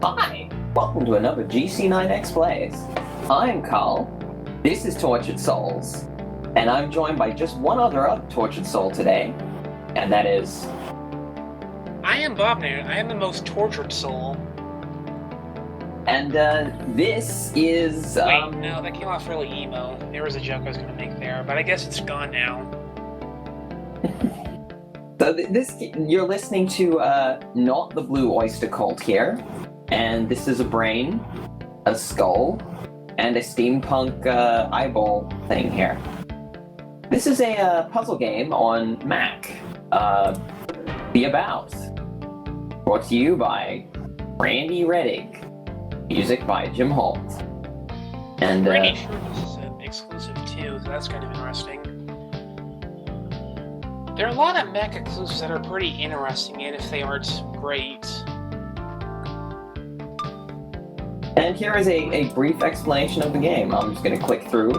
Hi, welcome to another GC9x Plays. I'm KaL, this is Tortured Souls, and I'm joined by just one other Tortured Soul today, and that is... I am Bobner, I am the most tortured soul. And this is... Wait, no, that came off really emo. There was a joke I was going to make there, but I guess it's gone now. So you're listening to not the Blue Oyster Cult here, and this is a brain, a skull, and a steampunk eyeball thing here. This is a puzzle game on Mac. The About. Brought to you by Randy Reddig. Music by Jim Holt. And Pretty sure this is an exclusive too, so that's kind of interesting. There are a lot of Mac exclusives that are pretty interesting, and if they aren't great. And here is a brief explanation of the game. I'm just going to click through.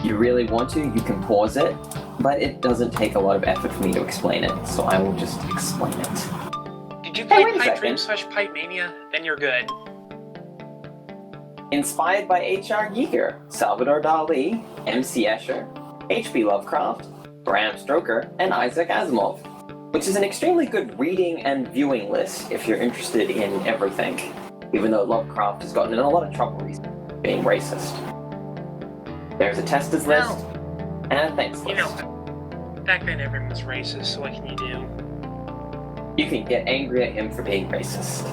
You really want to, you can pause it, but it doesn't take a lot of effort for me to explain it, so I will just explain it. Did you play Pipe Dream / Pipe Mania? Then you're good. Inspired by H.R. Giger, Salvador Dali, M.C. Escher, H.P. Lovecraft, Bram Stoker, and Isaac Asimov, which is an extremely good reading and viewing list if you're interested in everything, even though Lovecraft has gotten in a lot of trouble recently being racist. There's a testers list, and a thanks list. You know, back then everyone was racist, so what can you do? You can get angry at him for being racist.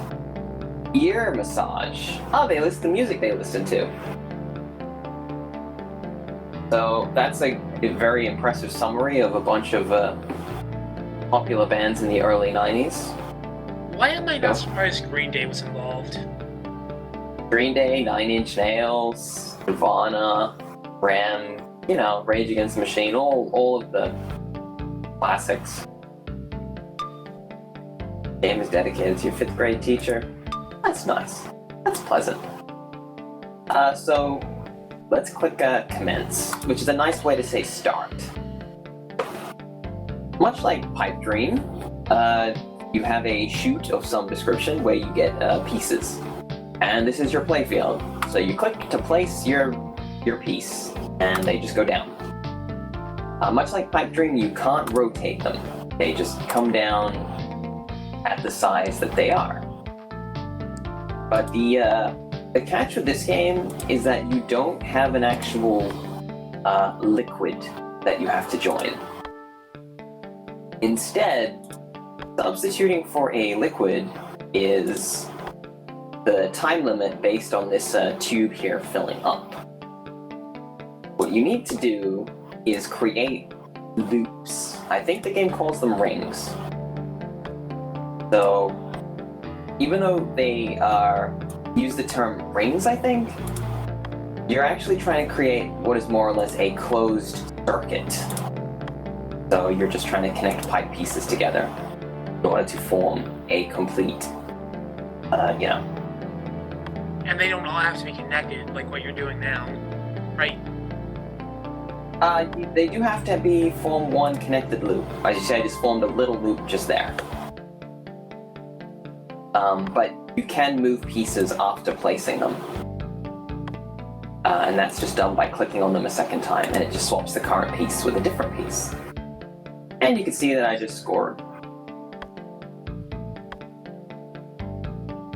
Ear massage. Oh, they list the music they listen to. So that's a very impressive summary of a bunch of popular bands in the early 90s. Why am I not surprised Green Day was involved? Green Day, Nine Inch Nails, Nirvana, Ram, Rage Against the Machine, all of the classics. Game is dedicated to your 5th grade teacher. That's nice. That's pleasant. So let's click commence, which is a nice way to say start. Much like Pipe Dream, you have a chute of some description where you get pieces. And this is your playfield. So you click to place your piece, and they just go down. Much like Pipe Dream, you can't rotate them. They just come down at the size that they are. But the catch with this game is that you don't have an actual liquid that you have to join. Instead, substituting for a liquid is the time limit based on this tube here filling up. What you need to do is create loops. I think the game calls them rings. So, even though they use the term rings, I think, you're actually trying to create what is more or less a closed circuit. So you're just trying to connect pipe pieces together in order to form a complete, And they don't all have to be connected like what you're doing now, right? They do have to form one connected loop. As you say, I just formed a little loop just there. But you can move pieces after placing them. And that's just done by clicking on them a second time, and it just swaps the current piece with a different piece. And you can see that I just scored.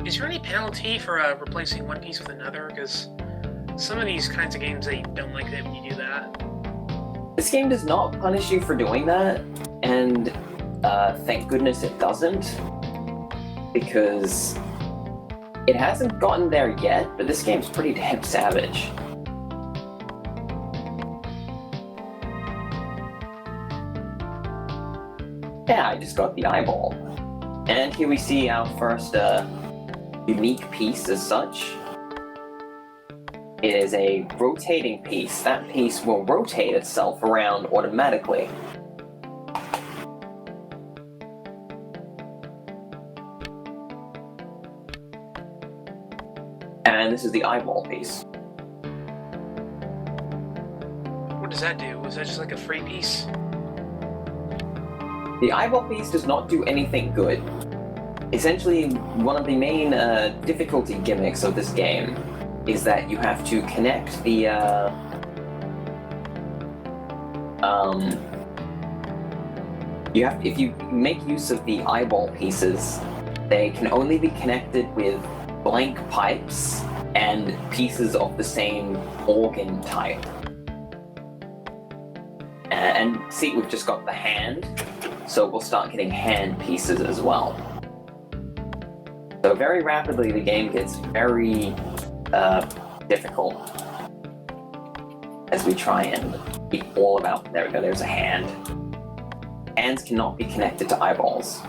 Is there any penalty for replacing one piece with another? Because some of these kinds of games, they don't like it when you do that. This game does not punish you for doing that, and thank goodness it doesn't. Because it hasn't gotten there yet, but this game's pretty damn savage. Yeah, I just got the eyeball. And here we see our first unique piece as such. It is a rotating piece. That piece will rotate itself around automatically. And this is the eyeball piece. What does that do? Is that just like a free piece? The eyeball piece does not do anything good. essentially, one of the main difficulty gimmicks of this game is that you have to connect the if you make use of the eyeball pieces, they can only be connected with blank pipes and pieces of the same organ type. And see, we've just got the hand, so we'll start getting hand pieces as well. So very rapidly the game gets very difficult as we try and keep all about, there we go, there's a hand. Hands cannot be connected to eyeballs.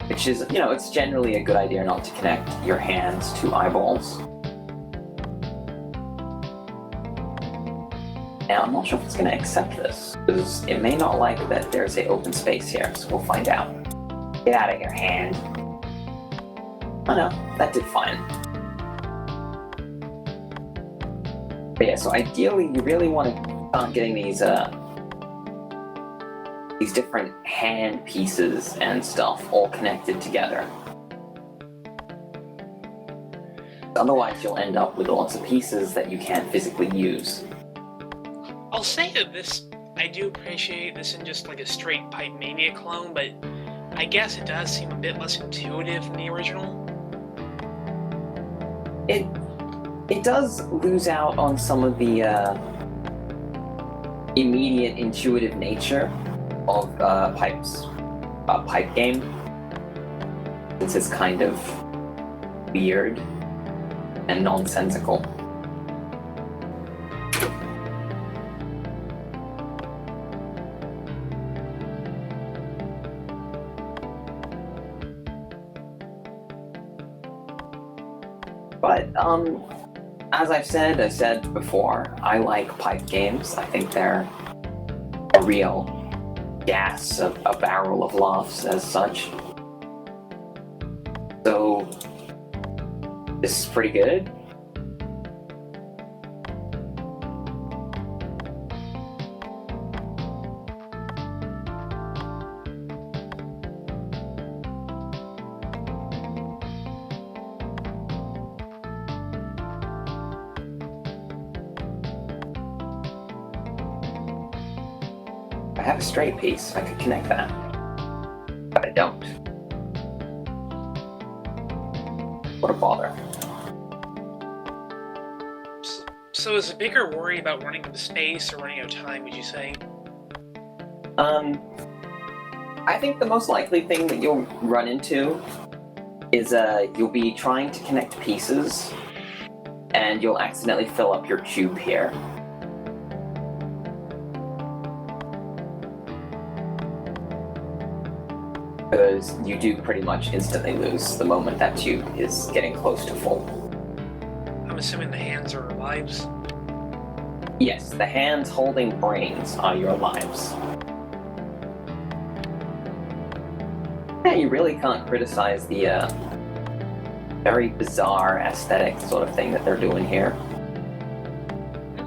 Which is, you know, it's generally a good idea not to connect your hands to eyeballs. Now, I'm not sure if it's going to accept this, because it may not like that there's an open space here, so we'll find out. Get out of here, hand. Oh no, that did fine. But yeah, so ideally, you really want to start getting these different hand pieces and stuff all connected together. Otherwise, you'll end up with lots of pieces that you can't physically use. I'll say that I do appreciate this in just like a straight pipe Mania clone, but I guess it does seem a bit less intuitive than the original. It does lose out on some of the immediate intuitive nature of pipe game, since it's kind of weird and nonsensical. But as I said before, I like pipe games. I think they're a real gas, a barrel of laughs as such. So this is pretty good. I have a straight piece, I could connect that, but I don't. What a bother. So is a bigger worry about running out of space or running out of time, would you say? I think the most likely thing that you'll run into is you'll be trying to connect pieces and you'll accidentally fill up your tube here. Because you do pretty much instantly lose the moment that tube is getting close to full. I'm assuming the hands are lives? Yes, the hands holding brains are your lives. Yeah, you really can't criticize the very bizarre aesthetic sort of thing that they're doing here.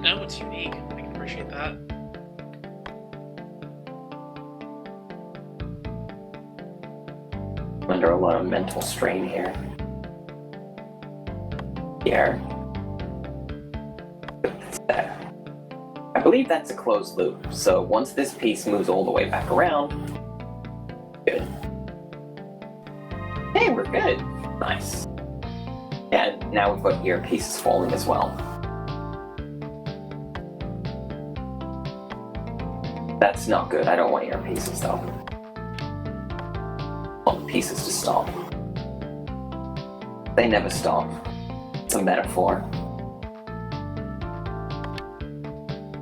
No, it's unique. I can appreciate that. I'm under a lot of mental strain here. Here. It's there. I believe that's a closed loop, so once this piece moves all the way back around, good. Hey, we're good. Nice. And now we've got ear pieces falling as well. That's not good. I don't want ear pieces though. I want pieces to stop. They never stop. It's a metaphor.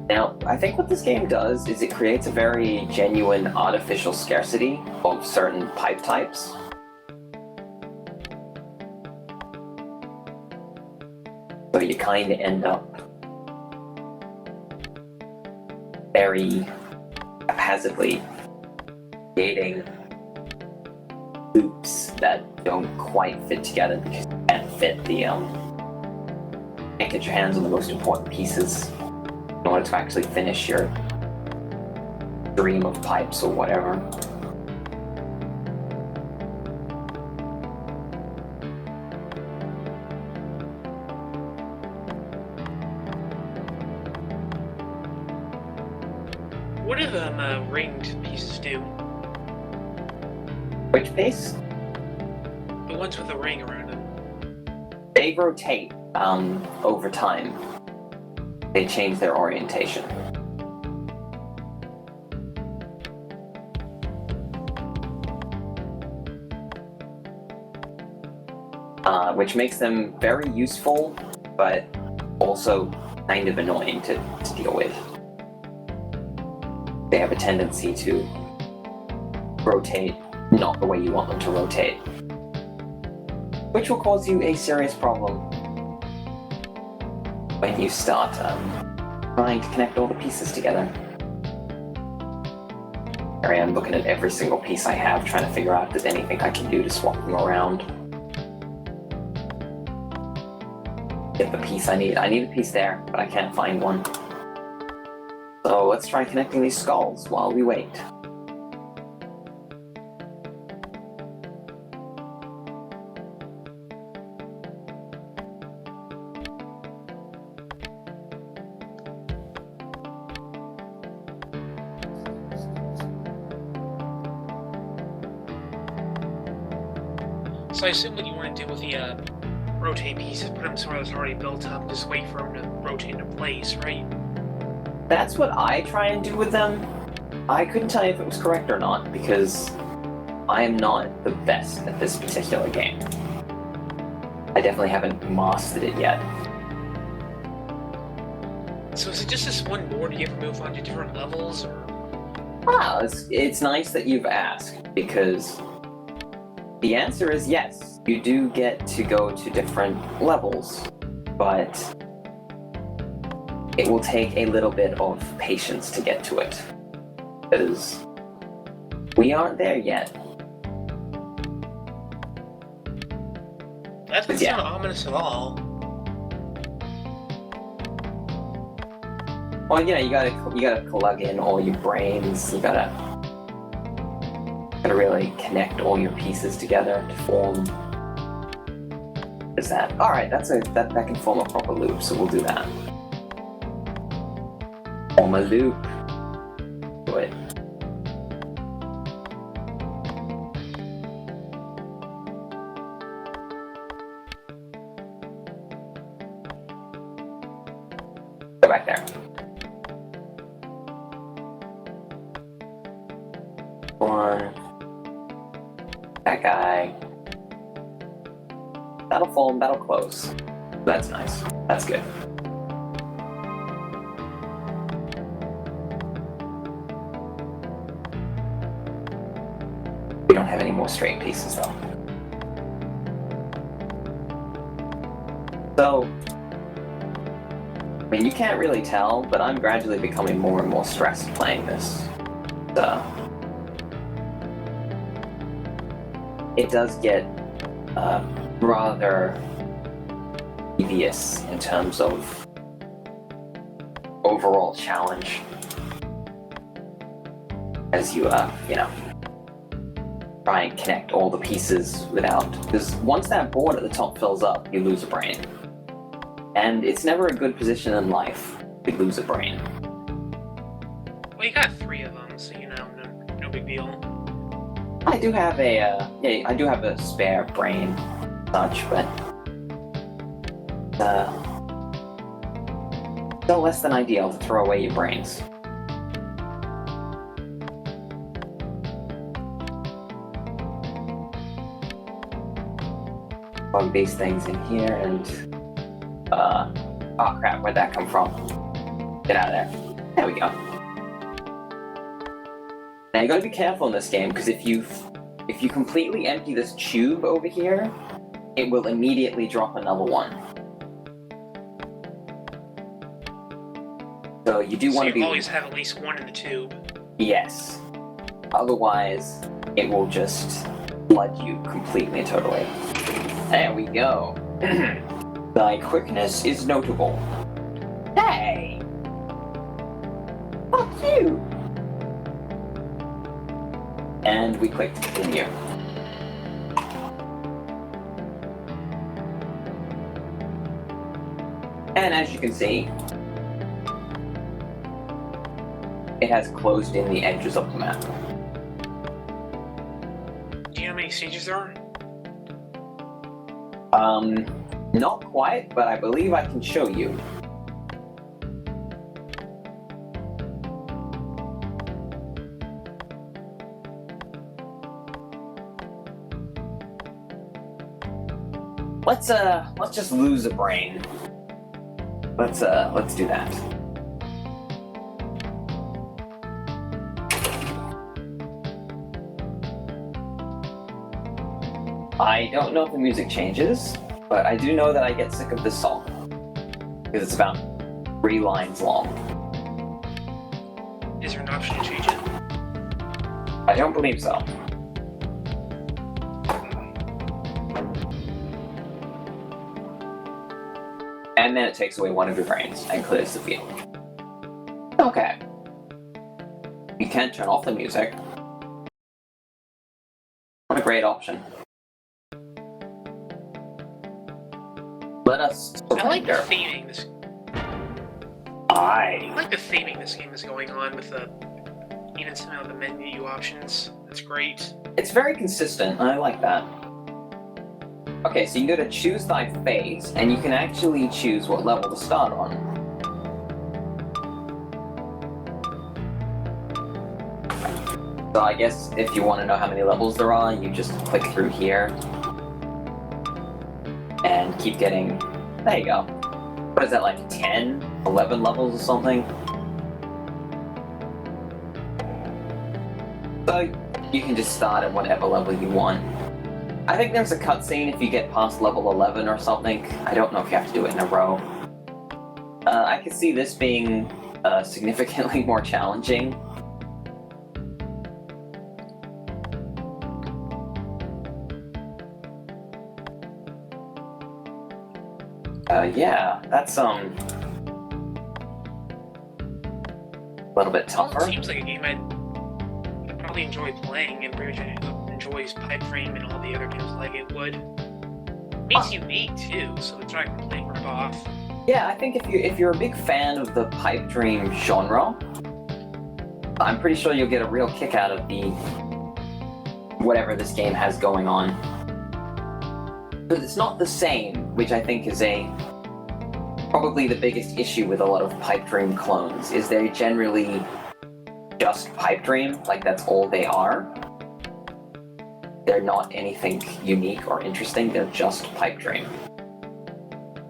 Now, I think what this game does is it creates a very genuine artificial scarcity of certain pipe types. So you kind of end up very haphazardly creating loops that don't quite fit together because you can't fit the can't get your hands on the most important pieces in order to actually finish your stream of pipes or whatever. do ringed pieces do? Which piece? The ones with the ring around them. They rotate over time. They change their orientation. Which makes them very useful, but also kind of annoying to deal with. They have a tendency to rotate not the way you want them to rotate, which will cause you a serious problem when you start trying to connect all the pieces together. Here I am looking at every single piece I have, trying to figure out if there's anything I can do to swap them around. Get the piece I need. I need a piece there, but I can't find one. So let's try connecting these skulls while we wait. So I assume what you want to do with the rotate pieces, put them somewhere that's already built up, just wait for them to rotate into place, right? That's what I try and do with them. I couldn't tell you if it was correct or not, because I am not the best at this particular game. I definitely haven't mastered it yet. So is it just this one board, do you ever move on to different levels, or? Wow, it's nice that you've asked, because the answer is yes. You do get to go to different levels, but it will take a little bit of patience to get to it, because we aren't there yet. That doesn't sound ominous at all. Well, yeah, you gotta plug in all your brains. You gotta really connect all your pieces together to form. Is that all right? That can form a proper loop, so we'll do that. Form a loop. Do it. Go back there. One. That guy. That'll form, that'll close. That's nice. That's good. We don't have any more straight pieces though. So, I mean, you can't really tell, but I'm gradually becoming more and more stressed playing this. It does get rather devious in terms of overall challenge as you, try and connect all the pieces without, because once that board at the top fills up, you lose a brain. And it's never a good position in life to lose a brain. Well, you got 3 of them, so no big deal. I do have a spare brain, such, but still less than ideal to throw away your brains. Plug these things in here and oh crap, where'd that come from? Get out of there. There we go. Now you gotta be careful in this game, because if you completely empty this tube over here, it will immediately drop another one. So you do want to be... always have at least one in the tube. Yes. Otherwise, it will just flood you completely and totally. There we go. Thy quickness is notable. Hey! Fuck you! And we click continue. And as you can see, it has closed in the edges of the map. Do you know how many stages there are? Not quite, but I believe I can show you. Let's just lose a brain. Let's do that. I don't know if the music changes, but I do know that I get sick of this song. Because it's about 3 lines long. Is there an option to change it? I don't believe so. And then it takes away one of your brains and clears the field. Okay. You can't turn off the music. What a great option. Let us I like the surrender. theming this. I like the theming this game is going on with the even some of the menu options. That's great. It's very consistent. I like that. Okay, so you go to choose thy phase, and you can actually choose what level to start on. So I guess if you want to know how many levels there are, you just click through here. And keep getting... There you go. What is that, like 10, 11 levels or something? So you can just start at whatever level you want. I think there's a cutscene if you get past level 11 or something. I don't know if you have to do it in a row. I could see this being significantly more challenging. Yeah, that's a little bit Well, tougher. it seems like a game I'd probably enjoy playing, and pretty much enjoys Pipe Frame and all the other games like it would. It's unique too, so it's not a complete rip-off. Yeah, I think if you're a big fan of the pipe dream genre, I'm pretty sure you'll get a real kick out of the whatever this game has going on. But it's not the same, which I think is probably the biggest issue with a lot of pipe dream clones, is they're generally just pipe dream, like that's all they are. They're not anything unique or interesting, they're just pipe dream.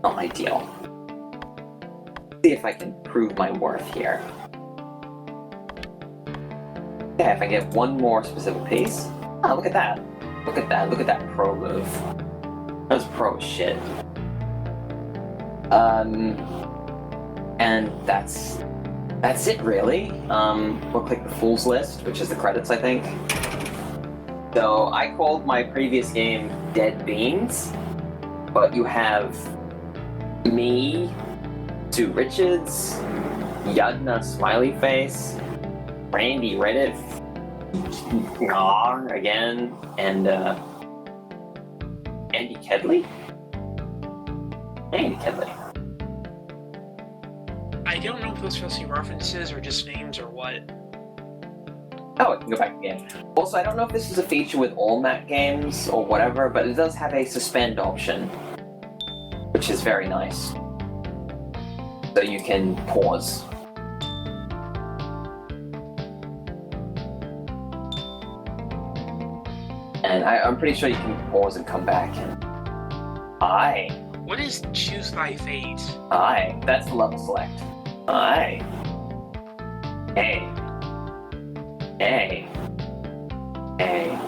Not ideal. See if I can prove my worth here. Yeah, if I get one more specific piece. Ah, look at that. Look at that. Look at that pro move. That's pro shit. And that's it really. We'll click the Fool's List, which is the credits, I think. So I called my previous game Dead Beans, but you have me, Sue Richards, Yadna Smiley Face, Randy Reddig, again, and Andy Kedley? Andy Kedley. I don't know if those supposed to be references or just names or what. Oh, I can go back again. Also, I don't know if this is a feature with all Mac games or whatever, but it does have a suspend option, which is very nice. So you can pause. And I'm pretty sure you can pause and come back. Aye. What is Choose Thy Fate? Aye. That's the level select. Aye. Hey. Hey. Hey.